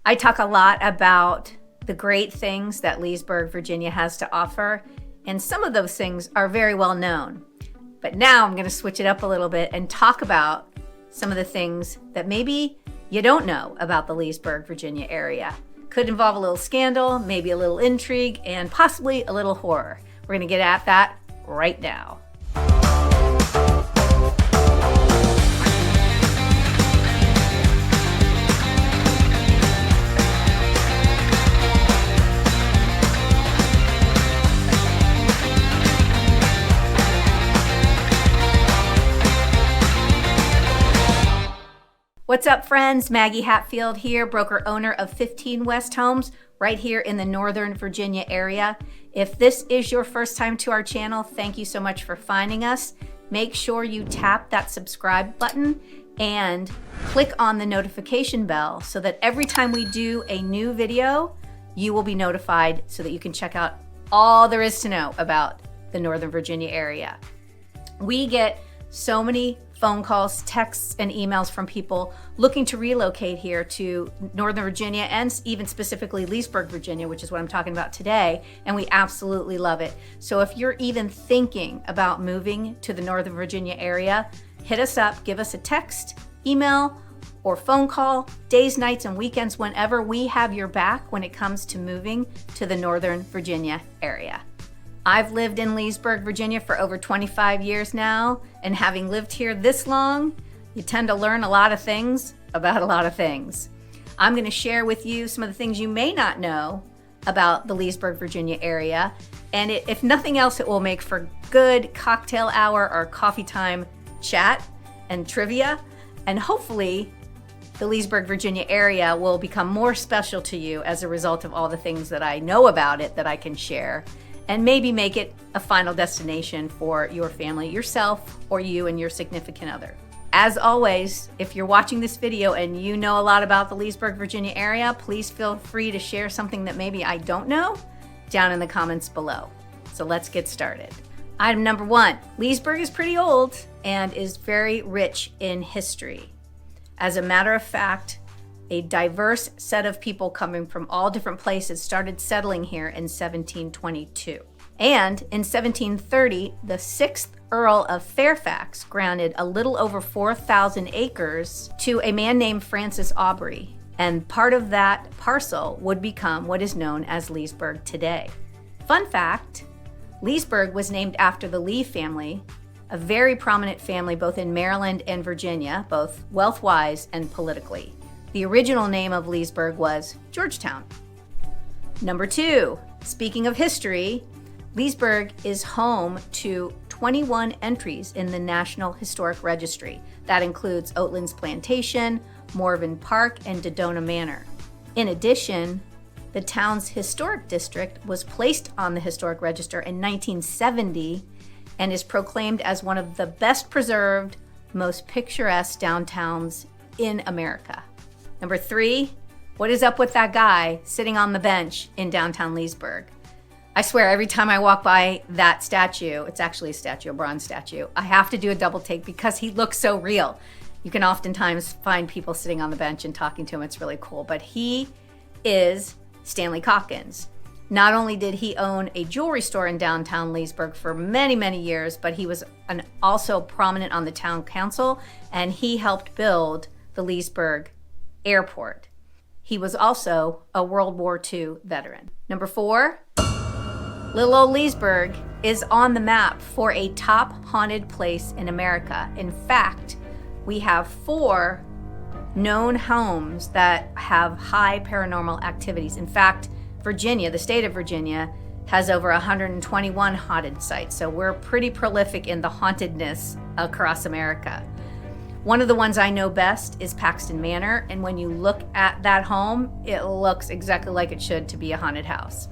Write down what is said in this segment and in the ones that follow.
I talk a lot about the great things that Leesburg, Virginia has to offer, and some of those things are very well known. But now I'm going to switch it up a little bit and talk about some of the things that maybe you don't know about the Leesburg, Virginia area. Could involve a little scandal, maybe a little intrigue, and possibly a little horror. We're going to get at that right now. What's up, friends? Maggie Hatfield here, broker owner of 15 West Homes, right here in the Northern Virginia area. If this is your first time to our channel, thank you so much for finding us. Make sure you tap that subscribe button and click on the notification bell so that every time we do a new video, you will be notified so that you can check out all there is to know about the Northern Virginia area. We get so many phone calls, texts, and emails from people looking to relocate here to Northern Virginia and even specifically Leesburg, Virginia, which is what I'm talking about today, and we absolutely love it. So if you're even thinking about moving to the Northern Virginia area, hit us up, give us a text, email, or phone call, days, nights, and weekends, whenever. We have your back when it comes to moving to the Northern Virginia area. I've lived in Leesburg, Virginia for over 25 years now, and having lived here this long, you tend to learn a lot of things about a lot of things. I'm going to share with you some of the things you may not know about the Leesburg, Virginia area, and if nothing else, it will make for good cocktail hour or coffee time chat and trivia, and hopefully the Leesburg, Virginia area will become more special to you as a result of all the things that I know about it that I can share, and maybe make it a final destination for your family, yourself, or you and your significant other. As always, if you're watching this video and you know a lot about the Leesburg, Virginia area, please feel free to share something that maybe I don't know down in the comments below. So let's get started. Item number 1, Leesburg is pretty old and is very rich in history. As a matter of fact, a diverse set of people coming from all different places started settling here in 1722. And in 1730, the 6th Earl of Fairfax granted a little over 4,000 acres to a man named Francis Aubrey. And part of that parcel would become what is known as Leesburg today. Fun fact, Leesburg was named after the Lee family, a very prominent family both in Maryland and Virginia, both wealth-wise and politically. The original name of Leesburg was Georgetown. Number 2, speaking of history, Leesburg is home to 21 entries in the National Historic Registry. That includes Oatlands Plantation, Morven Park, and Dodona Manor. In addition, the town's historic district was placed on the Historic Register in 1970 and is proclaimed as one of the best preserved, most picturesque downtowns in America. Number 3, what is up with that guy sitting on the bench in downtown Leesburg? I swear every time I walk by that statue, it's actually a statue, a bronze statue, I have to do a double take because he looks so real. You can oftentimes find people sitting on the bench and talking to him. It's really cool. But he is Stanley Calkins. Not only did he own a jewelry store in downtown Leesburg for many, many years, but he was also prominent on the town council, and he helped build the Leesburg Airport. He was also a World War II veteran. Number 4, little old Leesburg is on the map for a top haunted place in America. In fact, we have 4 known homes that have high paranormal activities. In fact, Virginia, the state of Virginia, has over 121 haunted sites. So we're pretty prolific in the hauntedness across America. One of the ones I know best is Paxton Manor, and when you look at that home, it looks exactly like it should to be a haunted house.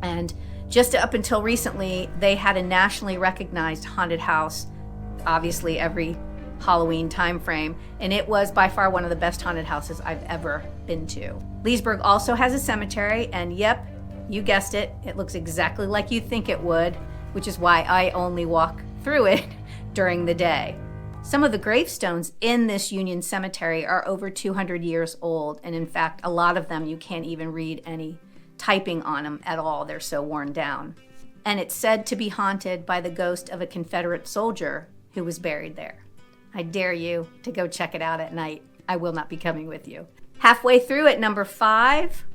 And just up until recently, they had a nationally recognized haunted house, obviously every Halloween time frame, and it was by far one of the best haunted houses I've ever been to. Leesburg also has a cemetery, and yep, you guessed it, it looks exactly like you think it would, which is why I only walk through it during the day. Some of the gravestones in this Union Cemetery are over 200 years old, and in fact, a lot of them you can't even read any typing on them at all. They're so worn down. And it's said to be haunted by the ghost of a Confederate soldier who was buried there. I dare you to go check it out at night. I will not be coming with you. Halfway through at number 5,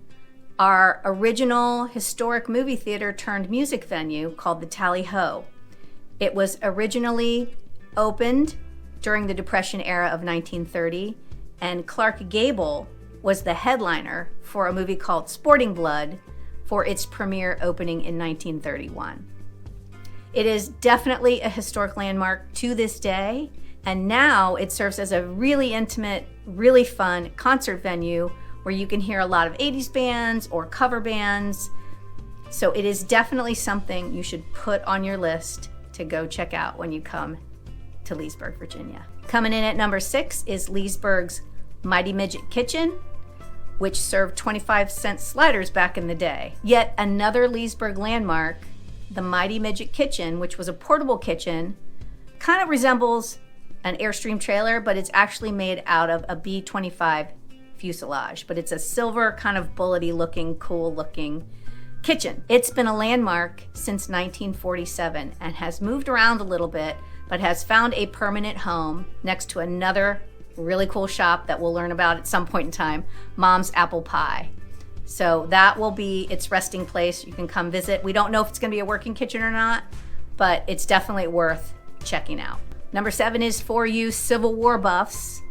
our original historic movie theater turned music venue called the Tally Ho. It was originally opened during the Depression era of 1930, and Clark Gable was the headliner for a movie called Sporting Blood for its premiere opening in 1931. It is definitely a historic landmark to this day, and now it serves as a really intimate, really fun concert venue where you can hear a lot of 80s bands or cover bands. So it is definitely something you should put on your list to go check out when you come to Leesburg, Virginia. Coming in at number 6 is Leesburg's Mighty Midget Kitchen, which served 25-cent sliders back in the day. Yet another Leesburg landmark, the Mighty Midget Kitchen, which was a portable kitchen, kind of resembles an Airstream trailer, but it's actually made out of a B-25 fuselage. But it's a silver, kind of bullety looking, cool looking kitchen. It's been a landmark since 1947 and has moved around a little bit, but has found a permanent home next to another really cool shop that we'll learn about at some point in time, Mom's Apple Pie. So that will be its resting place. You can come visit. We don't know if it's going to be a working kitchen or not, but it's definitely worth checking out. Number 7 is for you Civil War buffs.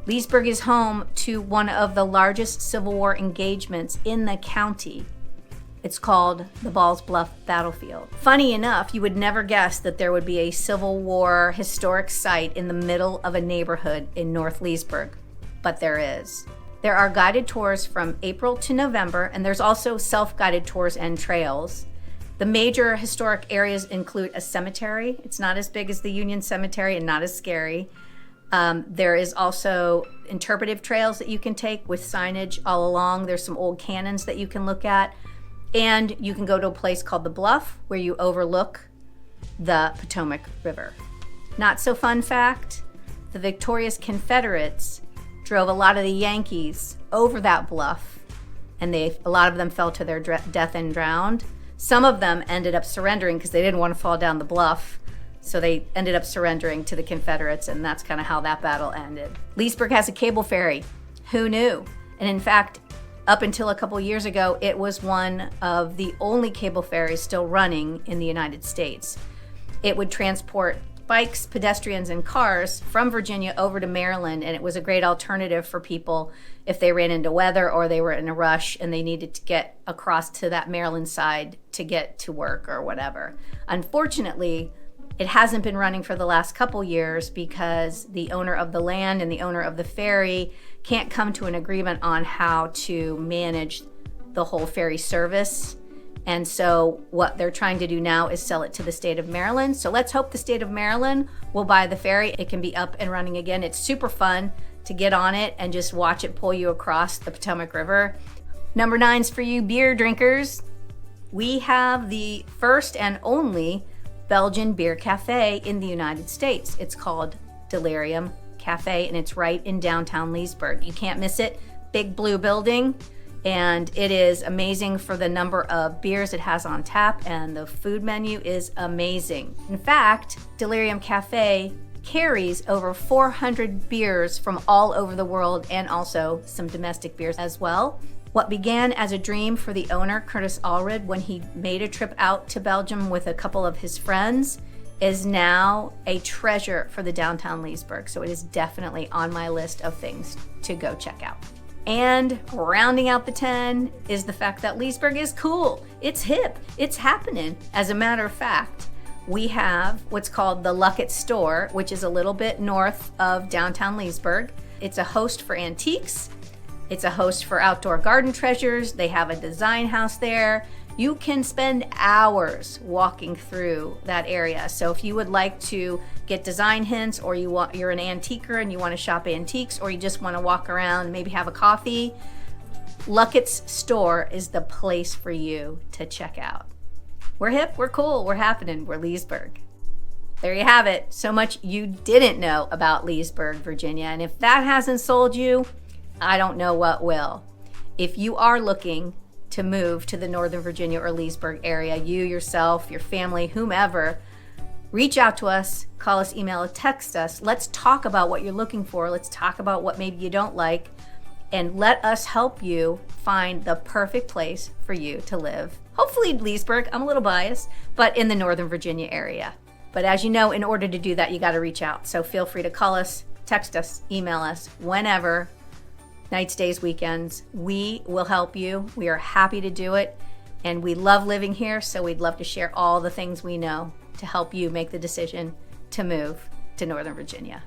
Leesburg is home to one of the largest Civil War engagements in the county. It's called the Ball's Bluff Battlefield. Funny enough, you would never guess that there would be a Civil War historic site in the middle of a neighborhood in North Leesburg, but there is. There are guided tours from April to November, and there's also self-guided tours and trails. The major historic areas include a cemetery. It's not as big as the Union Cemetery and not as scary. There is also interpretive trails that you can take with signage all along. There's some old cannons that you can look at. And you can go to a place called the Bluff where you overlook the Potomac River. Not so fun fact, the victorious Confederates drove a lot of the Yankees over that bluff, and a lot of them fell to their death and drowned. Some of them ended up surrendering because they didn't want to fall down the bluff, so they ended up surrendering to the Confederates, and that's kind of how that battle ended. Leesburg has a cable ferry. Who knew? And in fact, up until a couple years ago, it was one of the only cable ferries still running in the United States. It would transport bikes, pedestrians, and cars from Virginia over to Maryland, and it was a great alternative for people if they ran into weather or they were in a rush and they needed to get across to that Maryland side to get to work or whatever. Unfortunately, it hasn't been running for the last couple years because the owner of the land and the owner of the ferry can't come to an agreement on how to manage the whole ferry service. And so what they're trying to do now is sell it to the state of Maryland. So let's hope the state of Maryland will buy the ferry. It can be up and running again. It's super fun to get on it and just watch it pull you across the Potomac River. Number 9's for you beer drinkers. We have the first and only Belgian beer cafe in the United States. It's called Delirium Cafe, and it's right in downtown Leesburg. You can't miss it. Big blue building, and it is amazing for the number of beers it has on tap, and the food menu is amazing. In fact, Delirium Cafe carries over 400 beers from all over the world and also some domestic beers as well. What began as a dream for the owner, Curtis Allred, when he made a trip out to Belgium with a couple of his friends, is now a treasure for the downtown Leesburg. So it is definitely on my list of things to go check out. And rounding out the 10 is the fact that Leesburg is cool. It's hip. It's happening. As a matter of fact, we have what's called the Luckett Store, which is a little bit north of downtown Leesburg. It's a host for antiques. It's a host for outdoor garden treasures. They have a design house there. You can spend hours walking through that area. So if you would like to get design hints, or you're an antiquer and you want to shop antiques, or you just want to walk around, maybe have a coffee, Luckett's Store is the place for you to check out. We're hip, we're cool, we're happening, we're Leesburg. There you have it. So much you didn't know about Leesburg, Virginia. And if that hasn't sold you, I don't know what will. If you are looking to move to the Northern Virginia or Leesburg area, you, yourself, your family, whomever, reach out to us, call us, email us, text us. Let's talk about what you're looking for. Let's talk about what maybe you don't like, and let us help you find the perfect place for you to live. Hopefully Leesburg, I'm a little biased, but in the Northern Virginia area. But as you know, in order to do that, you got to reach out. So feel free to call us, text us, email us, whenever, nights, days, weekends. We will help you. We are happy to do it. And we love living here, so we'd love to share all the things we know to help you make the decision to move to Northern Virginia.